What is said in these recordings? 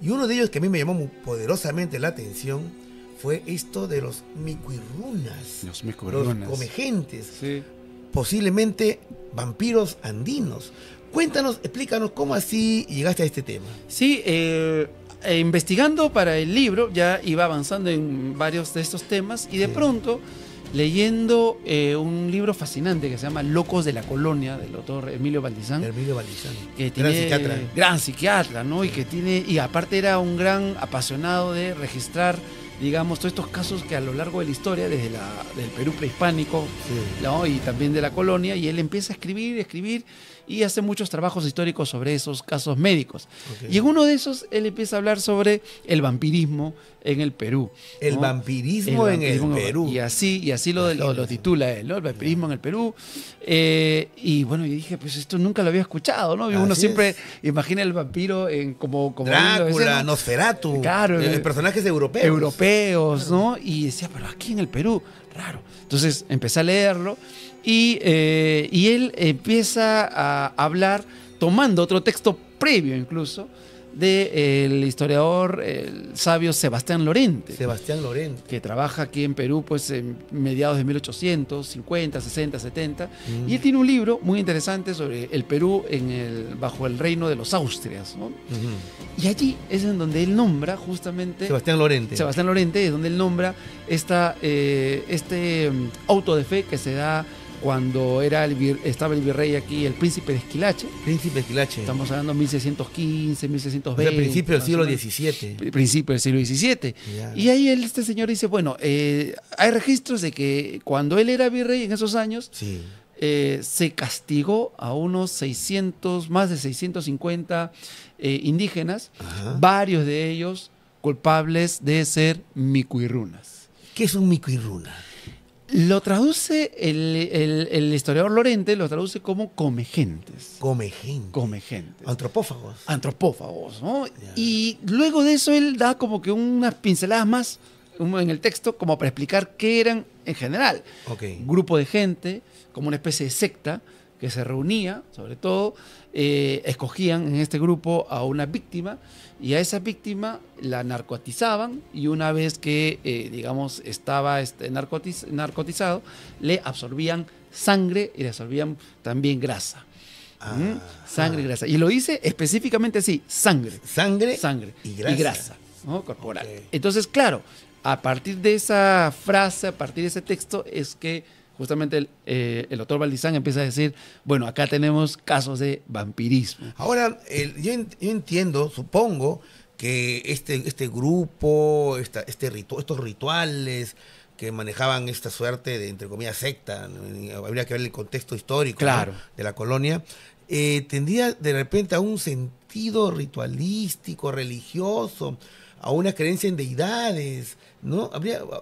Y uno de ellos que a mí me llamó poderosamente la atención fue esto de los micuirrunas. Los micuirrunas. Los comegentes. Sí. Posiblemente vampiros andinos. Cuéntanos, explícanos cómo así llegaste a este tema. Sí, investigando para el libro, ya iba avanzando en varios de estos temas y de pronto, leyendo un libro fascinante que se llama Locos de la Colonia, del autor Emilio Valdizán. Emilio Valdizán. Que tiene, gran psiquiatra, ¿no? Y aparte era un gran apasionado de registrar, digamos, todos estos casos que a lo largo de la historia, desde del Perú prehispánico, ¿no? Y también de la colonia, y él empieza a escribir y hace muchos trabajos históricos sobre esos casos médicos. Y en uno de esos él empieza a hablar sobre el vampirismo en el Perú, ¿no? El vampirismo en el Perú. Y así lo titula él, ¿no? El vampirismo en el Perú. Y bueno, yo dije, pues esto nunca lo había escuchado, ¿no? Y uno siempre imagina el vampiro como Drácula, Nosferatu, claro, personajes europeos. Europeos, ¿no? Y decía, pero aquí en el Perú, raro. Entonces empecé a leerlo y él empieza a hablar, tomando otro texto previo incluso, del historiador, el sabio Sebastián Lorente. Sebastián Lorente. Que trabaja aquí en Perú pues en mediados de 1850, 60, 70. Y él tiene un libro muy interesante sobre el Perú bajo el reino de los Austrias, ¿no? Y allí es en donde él nombra justamente... Sebastián Lorente es donde él nombra este auto de fe que se da cuando estaba el virrey aquí, el príncipe de Esquilache. Estamos hablando de 1615, 1620. O sea, principio del siglo XVII. Principio del siglo XVII. Yeah. Y ahí este señor dice, bueno, hay registros de que cuando él era virrey en esos años, se castigó a unos 600, más de 650 indígenas, varios de ellos culpables de ser micuirrunas. ¿Qué es un micuirruna? Lo traduce el historiador Lorente, lo traduce como comegentes. Comegentes. Antropófagos, ¿no? Yeah. Y luego de eso él da como que unas pinceladas más en el texto como para explicar qué eran en general. Grupo de gente, como una especie de secta que se reunía, sobre todo, escogían en este grupo a una víctima y a esa víctima la narcotizaban y una vez que, digamos, estaba narcotizado, le absorbían sangre y le absorbían también grasa. Sangre y grasa. Y lo dice específicamente así, sangre y grasa, ¿no? Corporal. Entonces, claro, a partir de esa frase, a partir de ese texto, es que justamente el doctor Valdizán empieza a decir, bueno, acá tenemos casos de vampirismo. Ahora, yo entiendo, supongo, que este grupo, estos rituales que manejaban esta suerte de, entre comillas, secta, habría que ver el contexto histórico, ¿no?, de la colonia, tendría de repente a un sentido ritualístico, religioso, a una creencia en deidades, ¿no?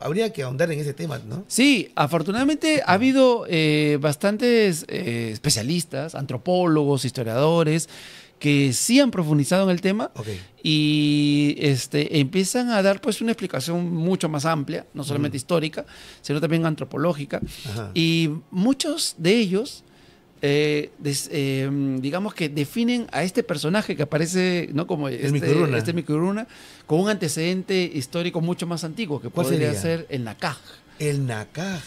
Habría que ahondar en ese tema, ¿no? Sí, afortunadamente ha habido bastantes especialistas, antropólogos, historiadores, que sí han profundizado en el tema y empiezan a dar pues una explicación mucho más amplia, no solamente histórica, sino también antropológica. Y muchos de ellos digamos que definen a este personaje que aparece, ¿no?, como este micuirruna, con un antecedente histórico mucho más antiguo, que podría ser el Nacaj. El Nacaj.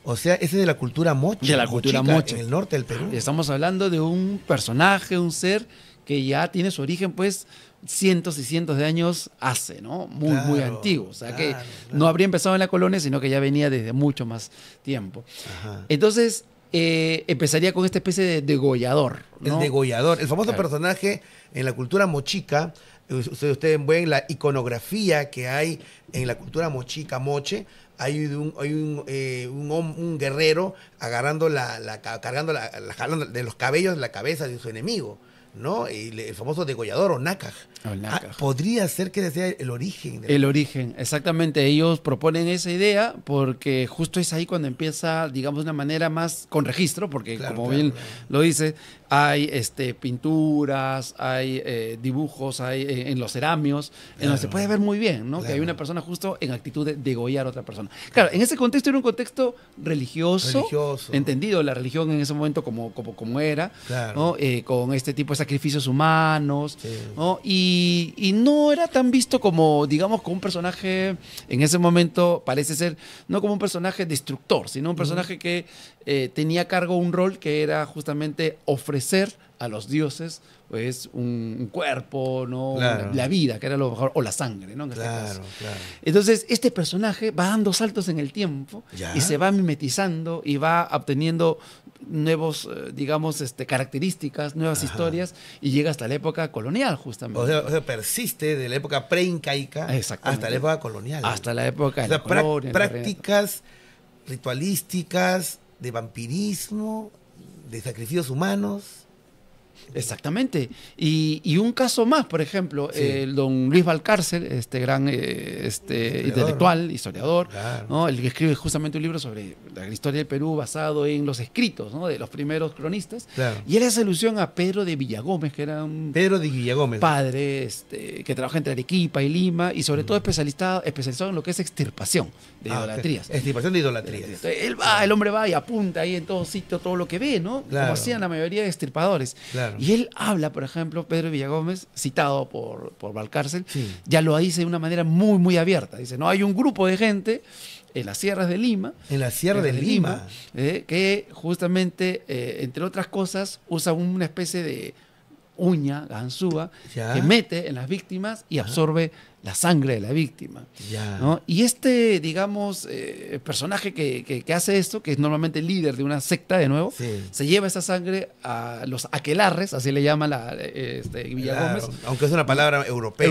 O sea, ese es de la cultura mocha. De la cultura mocha. En el norte del Perú. Estamos hablando de un personaje, un ser que ya tiene su origen, pues, cientos y cientos de años hace, ¿no? Muy antiguo. O sea, que no habría empezado en la colonia, sino que ya venía desde mucho más tiempo. Entonces, empezaría con esta especie de degollador, ¿no? El degollador, el famoso personaje en la cultura mochica. Ustedes ven la iconografía que hay en la cultura mochica, moche. Hay un guerrero agarrando cargando de los cabellos de la cabeza de su enemigo, ¿no? El famoso degollador o Nacaj. Podría ser que sea el origen. El origen, exactamente. Ellos proponen esa idea porque justo es ahí cuando empieza, digamos, de una manera más con registro, porque bien lo dice, hay pinturas, hay dibujos, hay en los ceramios, en donde se puede ver muy bien, ¿no? Que hay una persona justo en actitud de degollar a otra persona. Claro, en ese contexto era un contexto religioso. Entendido la religión en ese momento como era, ¿no? Con este tipo de sacrificios humanos, ¿no? Y y no era tan visto como, digamos, como un personaje, en ese momento parece ser, no como un personaje destructor, sino un personaje que tenía a cargo un rol que era justamente ofrecer a los dioses pues un cuerpo, ¿no? Claro. La vida, que era lo mejor, o la sangre, ¿no? En este Claro, caso. claro. Entonces, este personaje va dando saltos en el tiempo y se va mimetizando y va obteniendo nuevos, digamos, características, nuevas historias y llega hasta la época colonial, justamente. O sea, persiste de la época preincaica hasta la época colonial. Hasta la época de o sea, la colonia, prácticas ritualísticas de vampirismo, de sacrificios humanos. Exactamente. Y un caso más, por ejemplo, el don Luis Valcárcel, este gran intelectual, historiador, claro. ¿no? El que escribe justamente un libro sobre la historia del Perú basado en los escritos, ¿no? De los primeros cronistas. Claro. Y él hace alusión a Pedro de Villagómez, que era un padre que trabaja entre Arequipa y Lima y sobre todo especializado en lo que es extirpación de idolatrías. Extirpación de idolatrías. Entonces, el hombre va y apunta ahí en todo sitio todo lo que ve, ¿no? Claro. Como hacían la mayoría de extirpadores. Claro. Y él habla, por ejemplo, Pedro Villagómez, citado por Valcárcel, ya lo dice de una manera muy, muy abierta. Dice, no, hay un grupo de gente en las sierras de Lima. En las sierras de Lima. Que justamente, entre otras cosas, usa una especie de uña, ganzúa, que mete en las víctimas y absorbe la sangre de la víctima. ¿No? Y digamos, personaje que hace esto, que es normalmente el líder de una secta, de nuevo, se lleva esa sangre a los aquelarres, así le llama Villagómez. Claro, aunque es una palabra europea,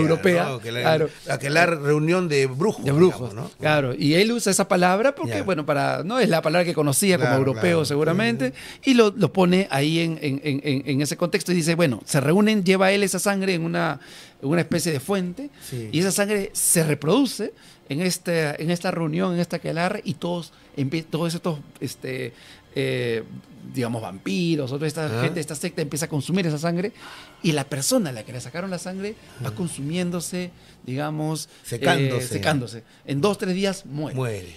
¿no? Claro. Aquelar, reunión de brujos. De brujos, digamos, ¿no? Claro. Y él usa esa palabra porque, bueno, no es la palabra que conocía como europeo seguramente, y lo pone ahí en ese contexto y dice, bueno, se reúnen, lleva él esa sangre en una especie de fuente y esa sangre se reproduce en esta reunión, en esta aquelarre y todos estos digamos vampiros, otra esta gente, esta secta empieza a consumir esa sangre y la persona a la que le sacaron la sangre va consumiéndose, digamos, secándose. En 2-3 días muere.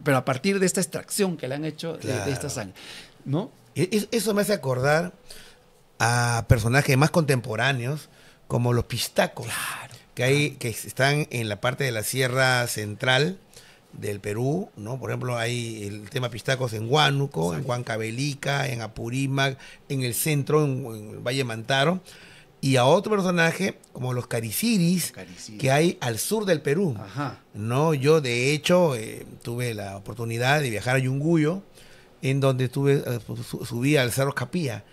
Pero a partir de esta extracción que le han hecho de esta sangre, ¿no? Eso me hace acordar a personajes más contemporáneos como los pistacos, que están en la parte de la Sierra Central del Perú, ¿no? Por ejemplo, hay el tema pistacos en Huánuco, en Huancavelica, en Apurímac, en el centro, en el Valle Mantaro, y a otro personaje como los cariciris, que hay al sur del Perú. ¿No? Yo, de hecho, tuve la oportunidad de viajar a Yunguyo, en donde subí al Cerro Capilla,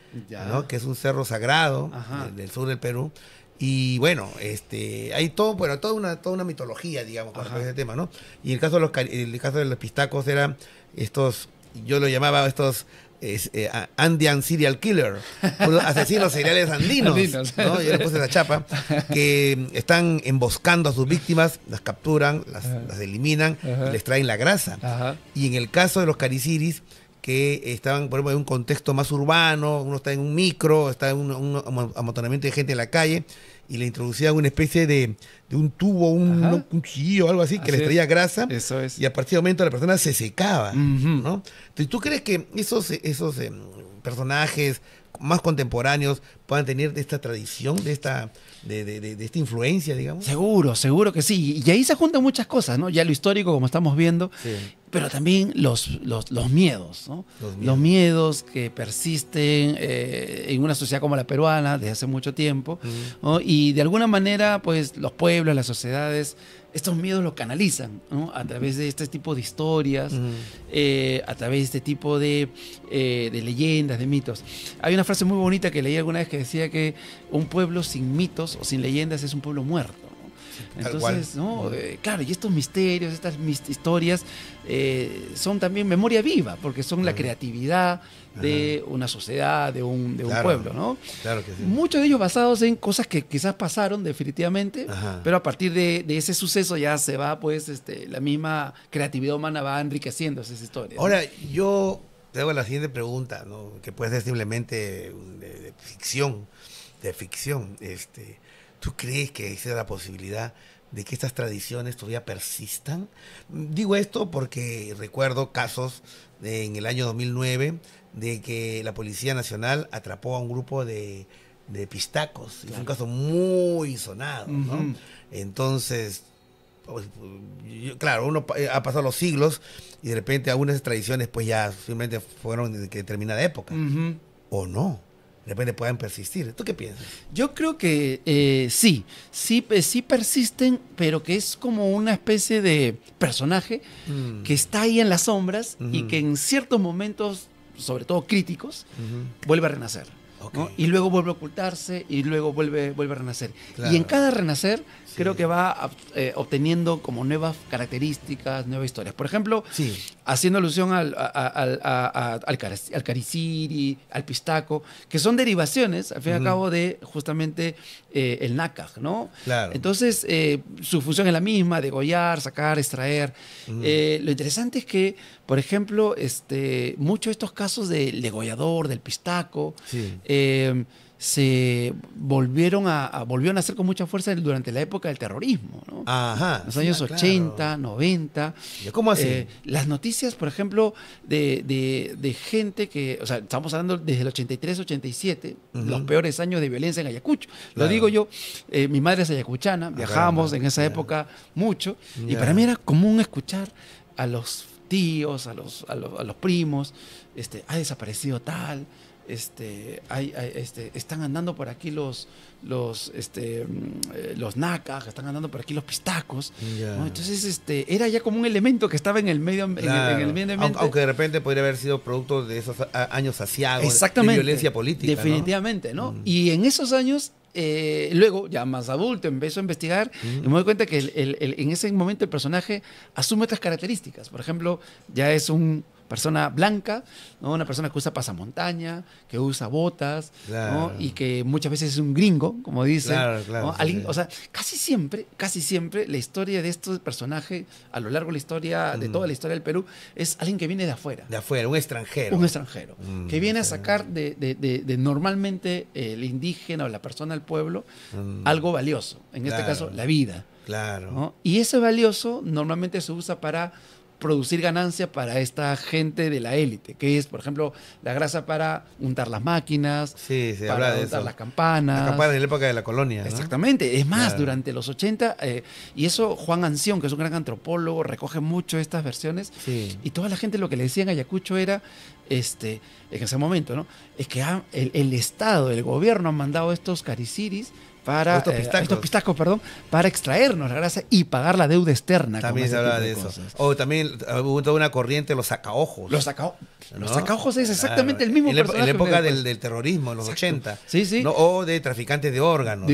¿no? Que es un cerro sagrado del sur del Perú. Y bueno, hay toda una mitología, digamos, con ese tema, ¿no? Y el caso de los pistacos era yo lo llamaba Andean Serial Killer, asesinos seriales andinos, ¿no? Yo le puse esa chapa, que están emboscando a sus víctimas, las capturan, las eliminan y les traen la grasa. Y en el caso de los cariciris, que estaban, por ejemplo, en un contexto más urbano, uno está en un micro, está en un amontonamiento de gente en la calle, y le introducían una especie de un tubo, un cuchillo o algo así, que les traía grasa. Eso es. Y a partir de momento la persona se secaba, ¿no? Entonces, ¿tú crees que esos personajes más contemporáneos puedan tener esta tradición, de esta influencia, digamos? Seguro que sí. Y ahí se juntan muchas cosas, ¿no? Ya lo histórico, como estamos viendo, pero también los miedos, ¿no? Los miedos que persisten en una sociedad como la peruana desde hace mucho tiempo, ¿no? Y de alguna manera, pues, los pueblos, las sociedades, estos miedos los canalizan, ¿no? A través de este tipo de historias, a través de este tipo de leyendas, de mitos. Hay una frase muy bonita que leí alguna vez que decía que un pueblo sin mitos o sin leyendas es un pueblo muerto. Entonces, ¿no? Claro, y estos misterios, estas historias son también memoria viva, porque son la creatividad de una sociedad, de un pueblo, ¿no? Claro que sí. Muchos de ellos basados en cosas que quizás pasaron definitivamente, pero a partir de ese suceso ya se va, pues, la misma creatividad humana va enriqueciendo esas historias. Ahora, yo te hago la siguiente pregunta, ¿no? Que puede ser simplemente de ficción, ¿Tú crees que existe la posibilidad de que estas tradiciones todavía persistan? Digo esto porque recuerdo casos en el año 2009 de que la Policía Nacional atrapó a un grupo de de pistacos. Y fue un caso muy sonado, ¿no? Entonces, claro, uno ha pasado los siglos y de repente algunas tradiciones pues ya simplemente fueron de determinada época. O no. De repente puedan persistir. ¿Tú qué piensas? Yo creo que sí persisten, pero que es como una especie de personaje que está ahí en las sombras y que en ciertos momentos, sobre todo críticos, vuelve a renacer. ¿No? Y luego vuelve a ocultarse y luego vuelve a renacer. Claro. Y en cada renacer creo que va obteniendo como nuevas características, nuevas historias. Por ejemplo, haciendo alusión al cariciri, al pistaco, que son derivaciones, al fin y al cabo, de justamente el nácar, ¿no? Claro. Entonces, su función es la misma, degollar, sacar, extraer. Lo interesante es que, por ejemplo, muchos de estos casos del degollador, del pistaco, se volvieron a hacer con mucha fuerza durante la época del terrorismo, ¿no? Ajá. Los años 80, claro. 90. ¿Cómo así? Las noticias, por ejemplo, de gente que, o sea, estamos hablando desde el 83, 87, los peores años de violencia en Ayacucho. Claro. Lo digo yo, mi madre es ayacuchana, viajábamos en esa época mucho, y para mí era común escuchar a los tíos, a los primos, ha desaparecido tal, están andando por aquí los nácar, están andando por aquí los pistacos, ¿no? Entonces era ya como un elemento que estaba en el medio, claro. en el medio ambiente. Aunque de repente podría haber sido producto de esos años saciados de violencia política, definitivamente, ¿no? Y en esos años, luego, ya más adulto, empezó a investigar y me doy cuenta que en ese momento el personaje asume otras características. Por ejemplo, ya es una persona blanca, ¿no? Una persona que usa pasamontaña, que usa botas, claro. ¿no? Y que muchas veces es un gringo, como dicen. Claro, claro, ¿no? O sea, casi siempre la historia de estos personajes, a lo largo de la historia, de toda la historia del Perú, es alguien que viene de afuera. De afuera, un extranjero. Un extranjero, que viene a sacar de normalmente el indígena o la persona del pueblo algo valioso, en este caso la vida. Claro. ¿No? Y ese valioso normalmente se usa para producir ganancia para esta gente de la élite, que es, por ejemplo, la grasa para untar las máquinas, para untar las campanas. Las campanas en la época de la colonia, ¿no? Exactamente. Es más, durante los 80, y eso Juan Anción, que es un gran antropólogo, recoge mucho estas versiones, y toda la gente lo que le decía en Ayacucho era, en ese momento, ¿no? Es que el Estado, el gobierno han mandado estos cariciris para estos pistacos, para extraernos la grasa y pagar la deuda externa. También se habla de eso. O también hubo toda una corriente, los sacaojos. Los sacaojos es exactamente el mismo personaje. En la época del terrorismo, en los 80. Sí. ¿no? O de traficantes de órganos.